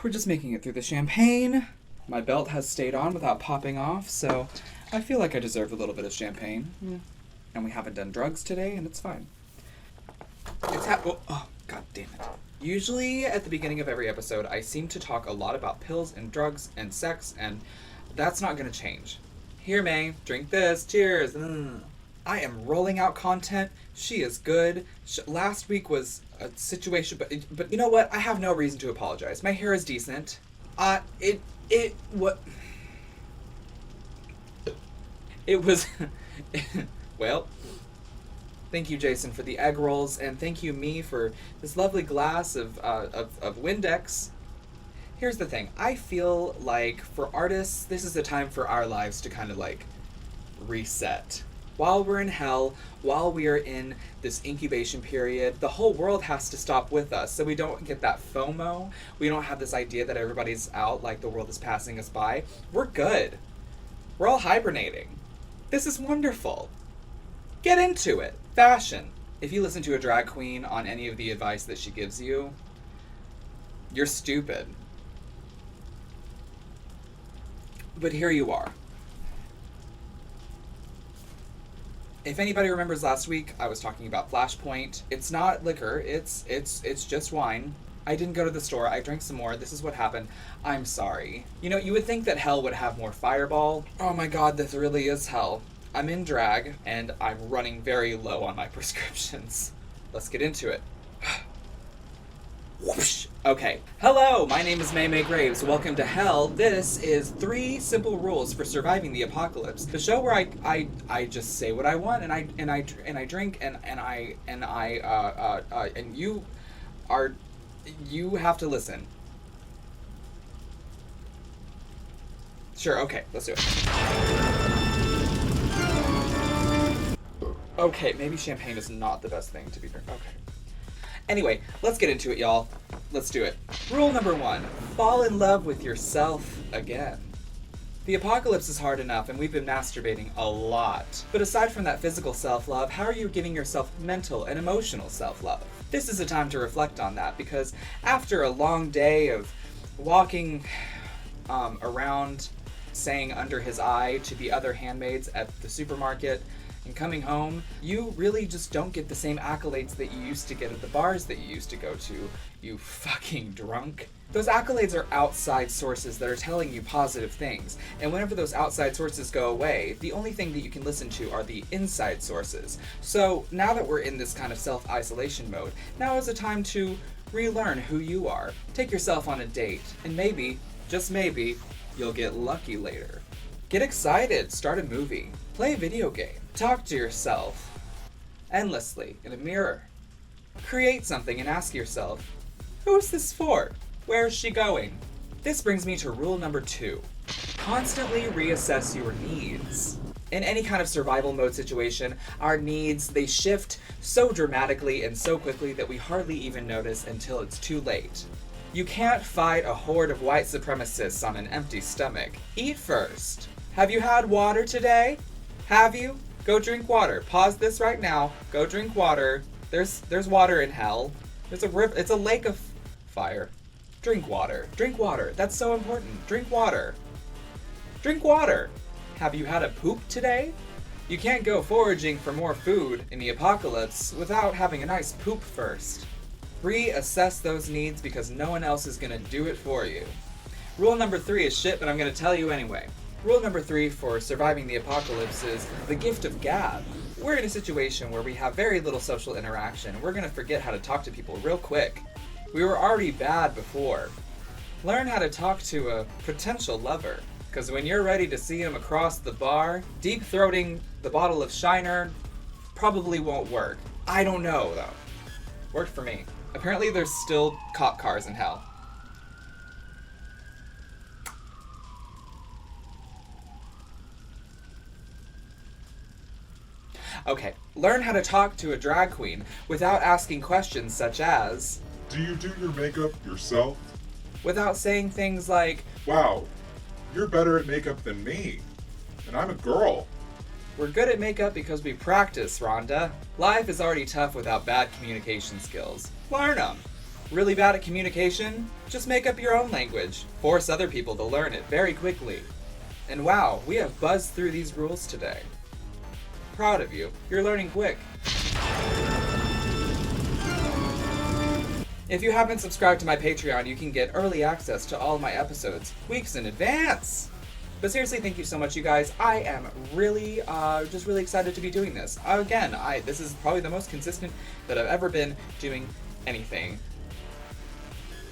We're just making it through the champagne. My belt has stayed on without popping off, so I feel like I deserve a little bit of champagne. And we haven't done drugs today, and it's fine. Oh, god damn it. Usually at the beginning of every episode, I seem to talk a lot about pills and drugs and sex, and that's not going to change. Here, May, drink this. Cheers. I am rolling out content. She is good. Last week was a situation, but you know what? I have no reason to apologize. My hair is decent. It was, well, thank you, Jason, for the egg rolls, and thank you, me, for this lovely glass of Windex. Here's the thing. I feel like for artists, this is the time for our lives to kind of like reset. While we're in hell, while we are in this incubation period, the whole world has to stop with us so we don't get that FOMO. We don't have this idea that everybody's out like the world is passing us by. We're good. We're all hibernating. This is wonderful. Get into it. Fashion. If you listen to a drag queen on any of the advice that she gives you, you're stupid. But here you are. If anybody remembers last week, I was talking about Flashpoint. It's not liquor, it's just wine. I didn't go to the store, I drank some more, this is what happened. I'm sorry. You know, you would think that hell would have more Fireball. Oh my god, this really is hell. I'm in drag, and I'm running very low on my prescriptions. Let's get into it. Whoosh. Okay. Hello, my name is MayMayGraves. Welcome to Hell. This is 3 simple rules for surviving the apocalypse. The show where I just say what I want and I drink and you have to listen. Sure, okay, let's do it. Okay, maybe champagne is not the best thing to be drinking. Okay. Anyway, let's get into it, y'all. Let's do it. Rule number 1, fall in love with yourself again. The apocalypse is hard enough, and we've been masturbating a lot. But aside from that physical self-love, how are you giving yourself mental and emotional self-love? This is a time to reflect on that, because after a long day of walking around, saying under his eye to the other handmaids at the supermarket, and coming home, you really just don't get the same accolades that you used to get at the bars that you used to go to, you fucking drunk. Those accolades are outside sources that are telling you positive things, and whenever those outside sources go away, the only thing that you can listen to are the inside sources. So now that we're in this kind of self-isolation mode, now is a time to relearn who you are. Take yourself on a date, and maybe, just maybe, you'll get lucky later. Get excited, start a movie, play a video game. Talk to yourself endlessly in a mirror. Create something and ask yourself, who is this for? Where is she going? This brings me to rule number 2. Constantly reassess your needs. In any kind of survival mode situation, our needs, they shift so dramatically and so quickly that we hardly even notice until it's too late. You can't fight a horde of white supremacists on an empty stomach. Eat first. Have you had water today? Have you? Go drink water. Pause this right now. Go drink water. There's water in hell. There's a river. It's a lake of fire. Drink water. Drink water. That's so important. Drink water. Drink water. Have you had a poop today? You can't go foraging for more food in the apocalypse without having a nice poop first. Reassess those needs because no one else is gonna do it for you. Rule number 3 is shit, but I'm gonna tell you anyway. Rule number 3 for surviving the apocalypse is the gift of gab. We're in a situation where we have very little social interaction. We're gonna forget how to talk to people real quick. We were already bad before. Learn how to talk to a potential lover, because when you're ready to see him across the bar, deep-throating the bottle of Shiner probably won't work. I don't know, though. Worked for me. Apparently there's still cop cars in hell. Okay, learn how to talk to a drag queen without asking questions such as, do you do your makeup yourself? Without saying things like, wow, you're better at makeup than me, and I'm a girl. We're good at makeup because we practice, Rhonda. Life is already tough without bad communication skills. Learn them. Really bad at communication? Just make up your own language. Force other people to learn it very quickly. And wow, we have buzzed through these rules today. Proud of you. You're learning quick. If you haven't subscribed to my Patreon, you can get early access to all my episodes weeks in advance. But seriously, thank you so much, you guys. I am really, just really excited to be doing this. Again, this is probably the most consistent that I've ever been doing anything.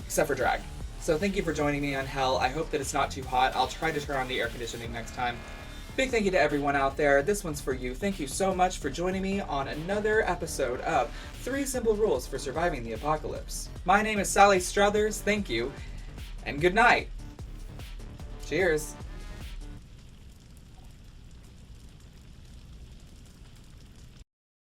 Except for drag. So thank you for joining me on Hell. I hope that it's not too hot. I'll try to turn on the air conditioning next time. Big thank you to everyone out there. This one's for you. Thank you so much for joining me on another episode of 3 Simple Rules for Surviving the Apocalypse. My name is Sally Struthers. Thank you, and good night. Cheers.